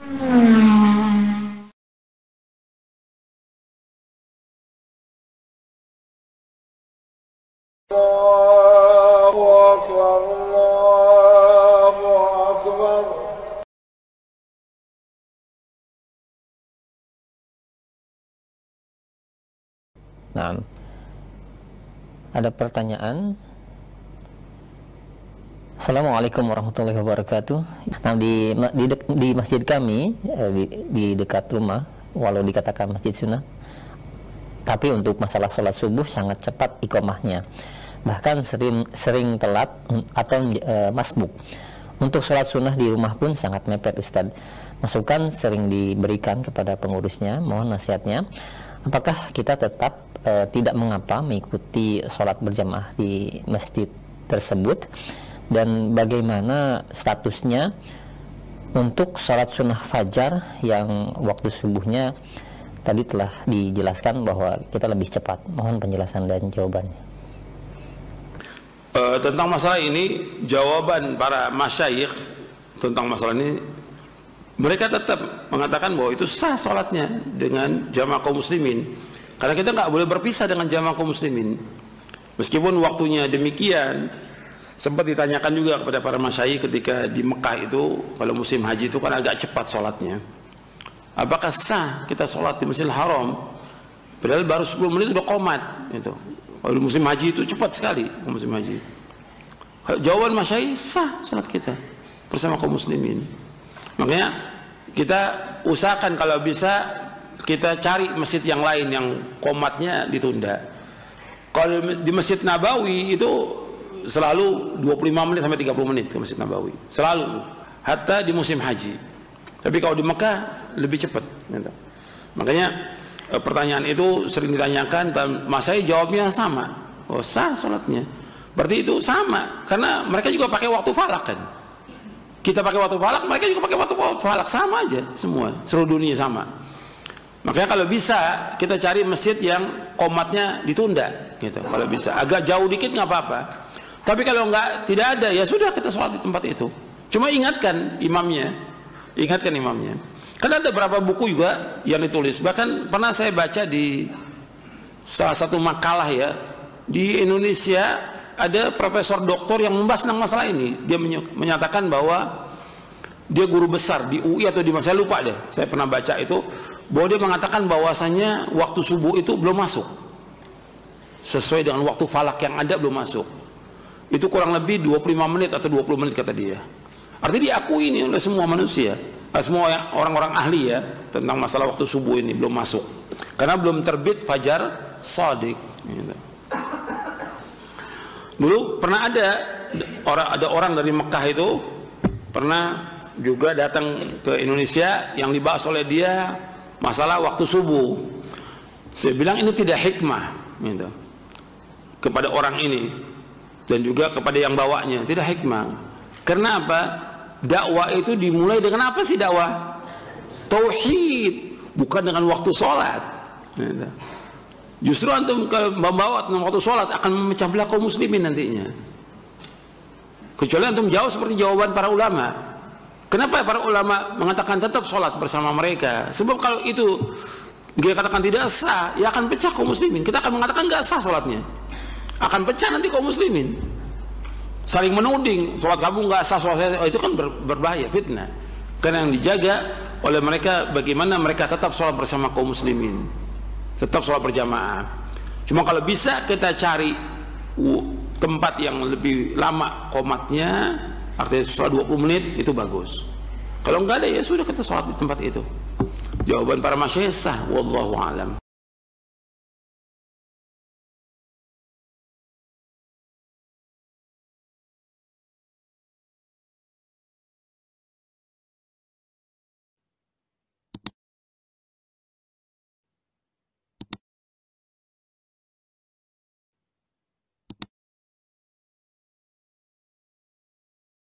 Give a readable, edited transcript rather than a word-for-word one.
Allahu Akbar, Allahu Akbar. Nah, ada pertanyaan. Assalamualaikum warahmatullahi wabarakatuh. Nah, di masjid kami di dekat rumah, walau dikatakan masjid sunnah, tapi untuk masalah sholat subuh sangat cepat iqomahnya, bahkan sering telat atau masbuk. Untuk sholat sunnah di rumah pun sangat mepet, Ustadz. Masukan sering diberikan kepada pengurusnya, mohon nasihatnya. Apakah kita tetap tidak mengapa mengikuti sholat berjamaah di masjid tersebut, dan bagaimana statusnya untuk sholat sunnah fajar yang waktu subuhnya tadi telah dijelaskan bahwa kita lebih cepat? Mohon penjelasan dan jawabannya. Tentang masalah ini, jawaban para masyayikh tentang masalah ini, mereka tetap mengatakan bahwa itu sah sholatnya dengan jamaah kaum muslimin, karena kita nggak boleh berpisah dengan jamaah kaum muslimin. Meskipun waktunya demikian, sempat ditanyakan juga kepada para masyayikh ketika di Mekah itu, kalau musim haji itu kan agak cepat sholatnya, apakah sah kita sholat di Masjidil Haram padahal baru 10 menit udah qomat itu. Kalau musim haji itu cepat sekali musim haji. Jawaban masyayikh, sah sholat kita bersama kaum muslimin. Makanya kita usahakan kalau bisa kita cari masjid yang lain yang qomatnya ditunda. Kalau di Masjid Nabawi itu selalu 25 menit sampai 30 menit ke Masjid Nabawi, selalu, hatta di musim haji. Tapi kalau di Mekah lebih cepat gitu. Makanya pertanyaan itu sering ditanyakan, dan saya jawabnya sama, oh sah sholatnya. Berarti itu sama, karena mereka juga pakai waktu falak kan. Kita pakai waktu falak, mereka juga pakai waktu falak, sama aja semua, seluruh dunia sama. Makanya kalau bisa kita cari masjid yang qomatnya ditunda gitu. Kalau bisa agak jauh dikit nggak apa-apa. Tapi kalau tidak ada, ya sudah kita sholat di tempat itu. Cuma ingatkan imamnya. Karena ada beberapa buku juga yang ditulis. Bahkan pernah saya baca di salah satu makalah ya, di Indonesia ada profesor doktor yang membahas tentang masalah ini. Dia menyatakan bahwa dia guru besar di UI atau di mana, saya lupa deh. Saya pernah baca itu, bahwa dia mengatakan bahwasanya waktu subuh itu belum masuk. Sesuai dengan waktu falak yang ada belum masuk. Itu kurang lebih 25 menit atau 20 menit kata dia. Artinya diakui ini oleh semua manusia, semua orang-orang ahli ya, tentang masalah waktu subuh ini belum masuk, karena belum terbit fajar shadiq gitu. Dulu pernah ada orang dari Mekah itu pernah juga datang ke Indonesia yang dibahas oleh dia masalah waktu subuh. Saya bilang ini tidak hikmah gitu, kepada orang ini dan juga kepada yang bawanya, tidak hikmah. Karena apa? Dakwah itu dimulai dengan apa sih dakwah? Tauhid, bukan dengan waktu sholat. Justru antum membawa tentang waktu sholat akan memecah belah kaum muslimin nantinya. Kecuali antum jauh seperti jawaban para ulama. Kenapa para ulama mengatakan tetap sholat bersama mereka? Sebab kalau itu dia katakan tidak sah, ya akan pecah kaum muslimin. Kita akan mengatakan nggak sah sholatnya, akan pecah nanti kaum muslimin, saling menuding, sholat kamu nggak sah, sholat saya, oh, itu kan berbahaya, fitnah. Karena yang dijaga oleh mereka bagaimana mereka tetap sholat bersama kaum muslimin, tetap sholat berjamaah. Cuma kalau bisa kita cari tempat yang lebih lama qomatnya, artinya sholat 20 menit itu bagus. Kalau nggak ada ya sudah kita sholat di tempat itu. Jawaban para masyayikh sah, wallahu alam.